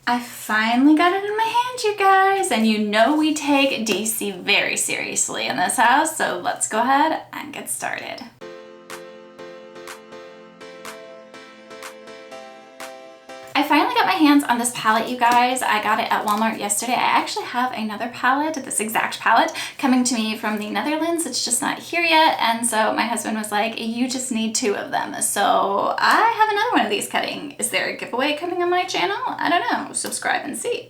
I finally got it in my hand, you guys, and you know we take DC very seriously in this house, so let's go ahead and get started. I finally got my hands on this palette, you guys. I got it at Walmart yesterday. I actually have another palette, this exact palette, coming to me from the Netherlands. It's just not here yet, and so my husband was like, you just need 2 of them. So I have another one of these coming. Is there a giveaway coming on my channel? I don't know. Subscribe and see.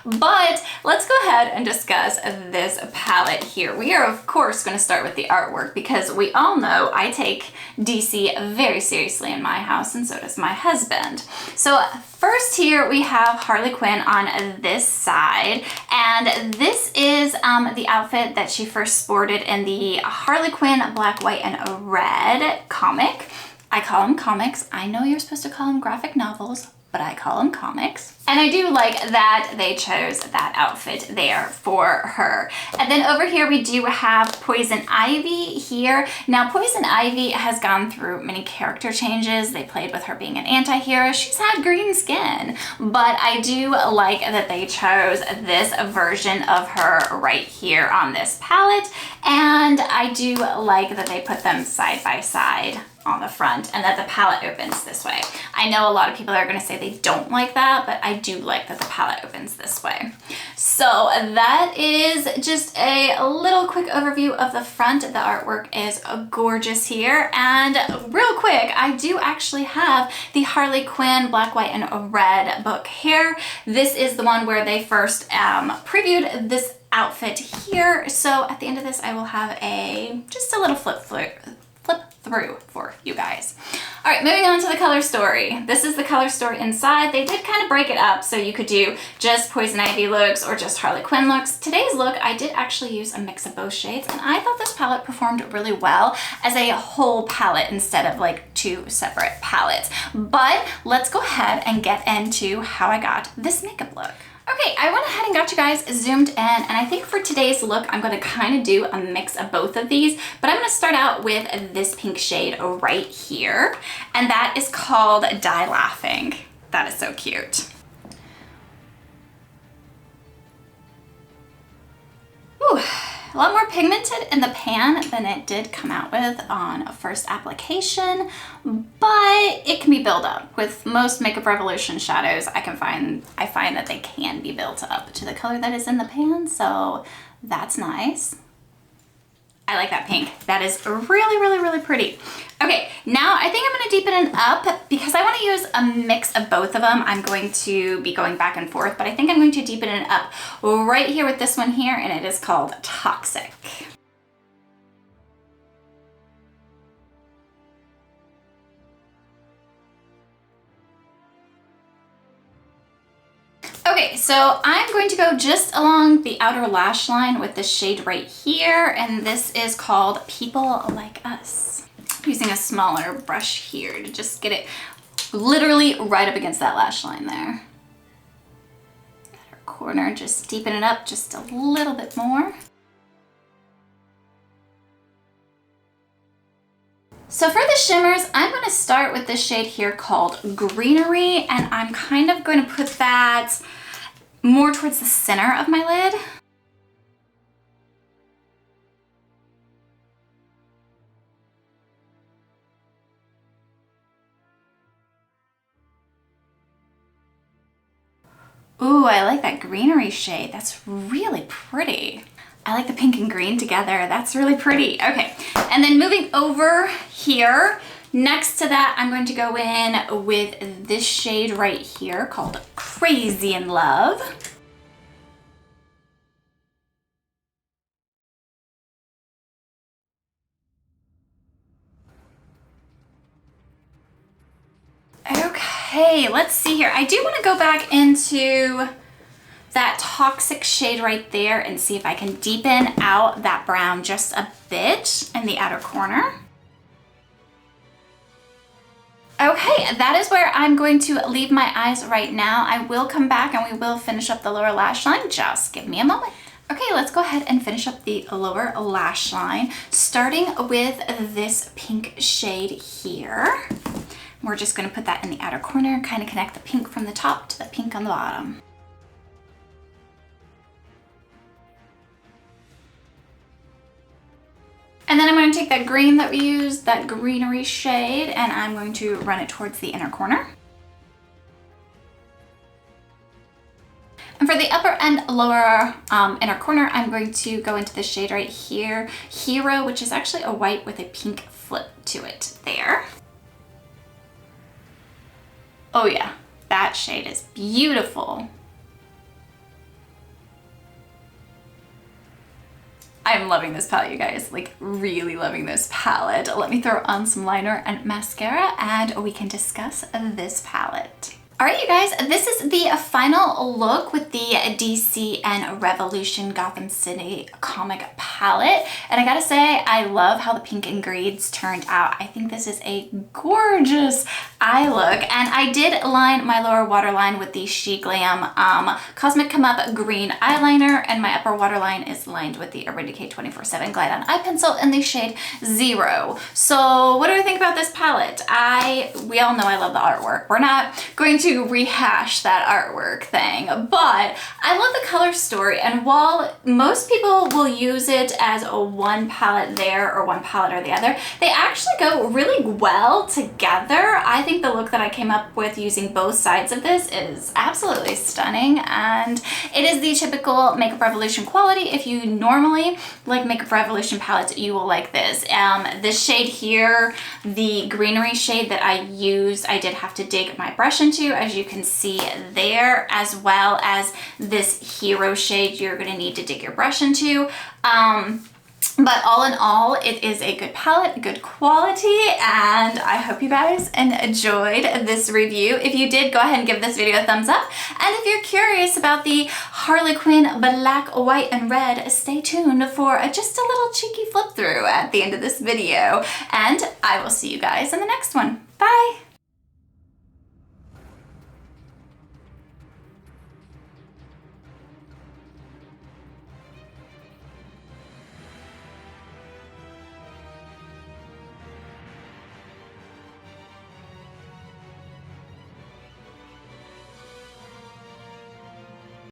But let's go ahead and discuss this palette here. We are, of course, going to start with the artwork because we all know I take DC very seriously in my house, and so does my husband. So first here we have Harley Quinn on this side, and this is the outfit that she first sported in the Harley Quinn Black, White, and Red comic. I call them comics. I know you're supposed to call them graphic novels, but I call them comics. And I do like that they chose that outfit there for her. And then over here we do have Poison Ivy here. Now Poison Ivy has gone through many character changes. They played with her being an anti-hero. She's had green skin, but I do like that they chose this version of her right here on this palette. And I do like that they put them side by side on the front and that the palette opens this way. I know a lot of people are going to say they don't like that, but I do like that the palette opens this way. So that is just a little quick overview of the front. The artwork is gorgeous here. And real quick, I do actually have the Harley Quinn Black, White, and Red book here. This is the one where they first previewed this outfit here. So at the end of this, I will have just a little flip through for you guys. All right, moving on to the color story. This is the color story inside. They did kind of break it up so you could do just Poison Ivy looks or just Harley Quinn looks. Today's look, I did actually use a mix of both shades, and I thought this palette performed really well as a whole palette instead of like 2 separate palettes. But let's go ahead and get into how I got this makeup look. Okay, I went ahead and got you guys zoomed in, and I think for today's look, I'm going to kind of do a mix of both of these, but I'm going to start out with this pink shade right here, and that is called Die Laughing. That is so cute. Ooh, a lot more pigmented in the pan than it did come out with on a first application, but it can be built up. With most Makeup Revolution shadows, I find that they can be built up to the color that is in the pan, so that's nice. I like that pink. That is really, really, really pretty. Okay, now I think I'm going to deepen it up because I want to use a mix of both of them. I'm going to be going back and forth, but I think I'm going to deepen it up right here with this one here, and it is called Toxic. Okay, so I'm going to go just along the outer lash line with this shade right here, and this is called People Like Us. I'm using a smaller brush here to just get it literally right up against that lash line there. Outer corner, just deepen it up just a little bit more. So for the shimmers, I'm going to start with this shade here called Greenery, and I'm kind of going to put that more towards the center of my lid. Ooh, I like that greenery shade. That's really pretty. I like the pink and green together. That's really pretty. Okay, and then moving over here, next to that, I'm going to go in with this shade right here called Crazy in Love. Okay, let's see here. I do want to go back into that Toxic shade right there and see if I can deepen out that brown just a bit in the outer corner. Okay, that is where I'm going to leave my eyes right now. I will come back and we will finish up the lower lash line. Just give me a moment. Okay, let's go ahead and finish up the lower lash line, starting with this pink shade here. We're just gonna put that in the outer corner, kind of connect the pink from the top to the pink on the bottom. And then I'm going to take that green that we used, that greenery shade, and I'm going to run it towards the inner corner. And for the upper and lower inner corner, I'm going to go into the shade right here, Hero, which is actually a white with a pink flip to it there. Oh yeah, that shade is beautiful. I'm loving this palette, you guys, like really loving this palette. Let me throw on some liner and mascara and we can discuss this palette. All right, you guys, this is the final look with the DC and Revolution Gotham City comic palette. And I gotta say, I love how the pink and greens turned out. I think this is a gorgeous eye look. And I did line my lower waterline with the She Glam Cosmic Come Up green eyeliner, and my upper waterline is lined with the Urban Decay 24/7 Glide On Eye Pencil in the shade 0. So what do I think about this palette? We all know I love the artwork. We're not going to rehash that artwork thing, but I love the color story, and while most people will use it as a one palette there or one palette or the other, they actually go really well together. I think the look that I came up with using both sides of this is absolutely stunning, and it is the typical Makeup Revolution quality. If you normally like Makeup Revolution palettes, you will like this. This shade here, the greenery shade that I used, I did have to dig my brush into, as you can see there, as well as this Hero shade you're going to need to dig your brush into. But all in all, it is a good palette, good quality, and I hope you guys enjoyed this review. If you did, go ahead and give this video a thumbs up. And if you're curious about the Harley Quinn black, white, and red, stay tuned for just a little cheeky flip through at the end of this video. And I will see you guys in the next one.